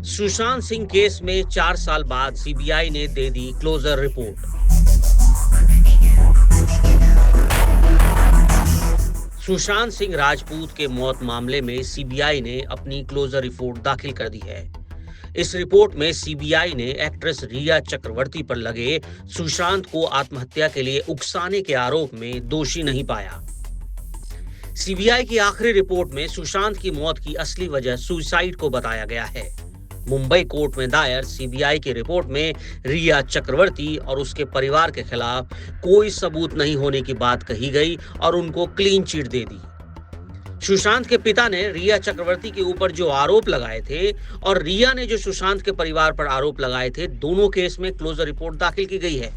Sushant Singh case में 4 साल बाद सीबीआई ने दे दी क्लोजर रिपोर्ट। सुशांत सिंह राजपूत के मौत मामले में सीबीआई ने अपनी क्लोजर रिपोर्ट दाखिल कर दी है। इस रिपोर्ट में सीबीआई ने एक्ट्रेस रिया चक्रवर्ती पर लगे सुशांत को आत्महत्या के लिए उकसाने के आरोप में दोषी नहीं पाया। सीबीआई की आखिरी रिपोर्ट में सुशांत की मौत की असली वजह सुसाइड को बताया गया है। मुंबई कोर्ट में दायर सीबीआई की रिपोर्ट में रिया चक्रवर्ती और उसके परिवार के खिलाफ कोई सबूत नहीं होने की बात कही गई और उनको क्लीन चिट दे दी। सुशांत के पिता ने रिया चक्रवर्ती के ऊपर जो आरोप लगाए थे और रिया ने जो सुशांत के परिवार पर आरोप लगाए थे, दोनों केस में क्लोजर रिपोर्ट दाखिल की गई है।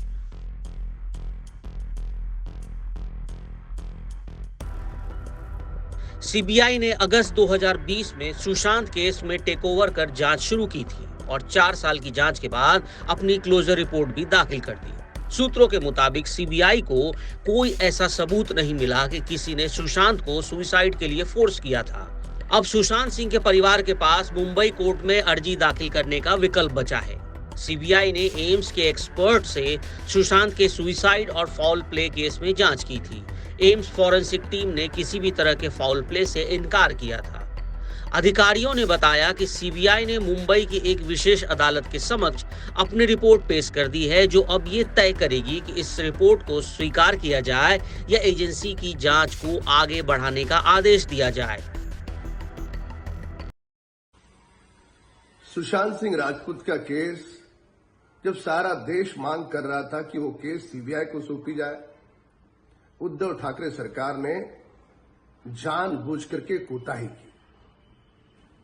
सीबीआई ने अगस्त 2020 में सुशांत केस में टेकओवर कर जांच शुरू की थी और 4 साल की जांच के बाद अपनी क्लोजर रिपोर्ट भी दाखिल कर दी। सूत्रों के मुताबिक सीबीआई को कोई ऐसा सबूत नहीं मिला कि किसी ने सुशांत को सुसाइड के लिए फोर्स किया था। अब सुशांत सिंह के परिवार के पास मुंबई कोर्ट में अर्जी दाखिल करने का विकल्प बचा है। सीबीआई ने एम्स के एक्सपर्ट से सुशांत के सुसाइड और फाउल प्ले केस में जांच की थी। एम्स फॉरेंसिक टीम ने किसी भी तरह के फाउल प्ले से इनकार किया था। अधिकारियों ने बताया कि सीबीआई ने मुंबई की एक विशेष अदालत के समक्ष अपनी रिपोर्ट पेश कर दी है, जो अब ये तय करेगी कि इस रिपोर्ट को स्वीकार किया जाए या एजेंसी की जांच को आगे बढ़ाने का आदेश दिया जाए। सुशांत सिंह राजपूत का केस जब सारा देश मांग कर रहा था कि वो केस सीबीआई को सौंपी जाए, उद्धव ठाकरे सरकार ने जानबूझ करके कोताही की।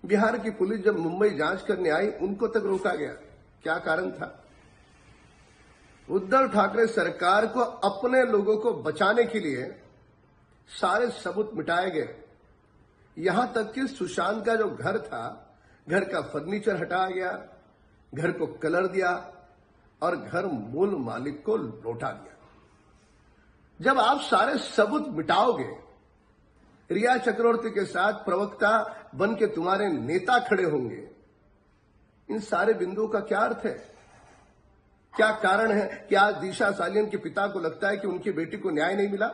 बिहार की पुलिस जब मुंबई जांच करने आई, उनको तक रोका गया। क्या कारण था? उद्धव ठाकरे सरकार को अपने लोगों को बचाने के लिए सारे सबूत मिटाए गए। यहां तक कि सुशांत का जो घर था, घर का फर्नीचर हटाया गया, घर को कलर दिया और घर मूल मालिक को लौटा दिया। जब आप सारे सबूत मिटाओगे, रिया चक्रवर्ती के साथ प्रवक्ता बन के तुम्हारे नेता खड़े होंगे, इन सारे बिंदुओं का क्या अर्थ है? क्या कारण है कि आज दिशा सालियन के पिता को लगता है कि उनकी बेटी को न्याय नहीं मिला?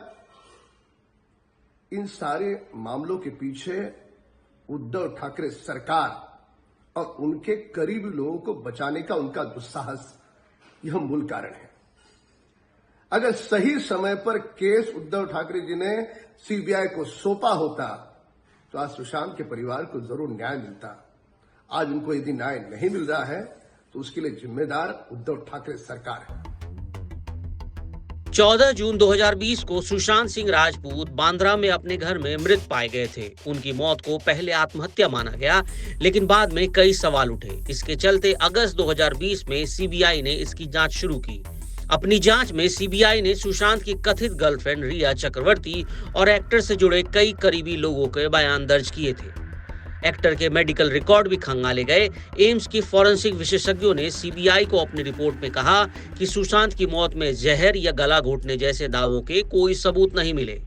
इन सारे मामलों के पीछे उद्धव ठाकरे सरकार और उनके करीबी लोगों को बचाने का उनका दुस्साहस, यह मूल कारण है। अगर सही समय पर केस उद्धव ठाकरे जी ने सीबीआई को सौंपा होता तो आज सुशांत के परिवार को जरूर न्याय मिलता। आज उनको यदि न्याय नहीं मिल रहा है तो उसके लिए जिम्मेदार उद्धव ठाकरे सरकार है। 14 जून 2020 को सुशांत सिंह राजपूत बांद्रा में अपने घर में मृत पाए गए थे। उनकी मौत को पहले आत्महत्या माना गया, लेकिन बाद में कई सवाल उठे। इसके चलते अगस्त 2020 में सीबीआई ने इसकी जांच शुरू की। अपनी जांच में सीबीआई ने सुशांत की कथित गर्लफ्रेंड रिया चक्रवर्ती और एक्टर से जुड़े कई करीबी लोगों के बयान दर्ज किए थे। एक्टर के मेडिकल रिकॉर्ड भी खंगाले गए। एम्स की फॉरेंसिक विशेषज्ञों ने सीबीआई को अपनी रिपोर्ट में कहा कि सुशांत की मौत में जहर या गला घोटने जैसे दावों के कोई सबूत नहीं मिले।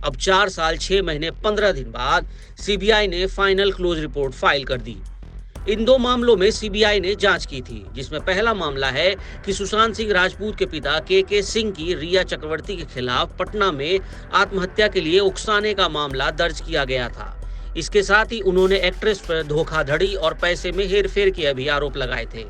अब 4 साल 6 महीने 15 दिन बाद सीबीआई ने फाइनल क्लोज रिपोर्ट फाइल कर दी। इन 2 मामलों में सीबीआई ने जांच की थी, जिसमें पहला मामला है कि सुशांत सिंह राजपूत के पिता के सिंह की रिया चक्रवर्ती के खिलाफ पटना में आत्महत्या के लिए उकसाने का मामला दर्ज किया गया था। इसके साथ ही उन्होंने एक्ट्रेस पर धोखाधड़ी और पैसे में हेरफेर के भी आरोप लगाए थे।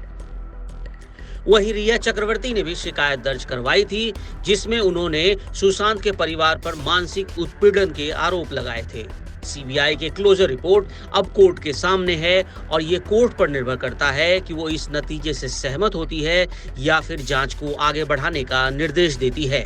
वहीं रिया चक्रवर्ती ने भी शिकायत दर्ज करवाई थी, जिसमें उन्होंने सुशांत के परिवार पर मानसिक उत्पीड़न के आरोप लगाए थे। सीबीआई के क्लोजर रिपोर्ट अब कोर्ट के सामने है और ये कोर्ट पर निर्भर करता है कि वो इस नतीजे से सहमत होती है या फिर जांच को आगे बढ़ाने का निर्देश देती है।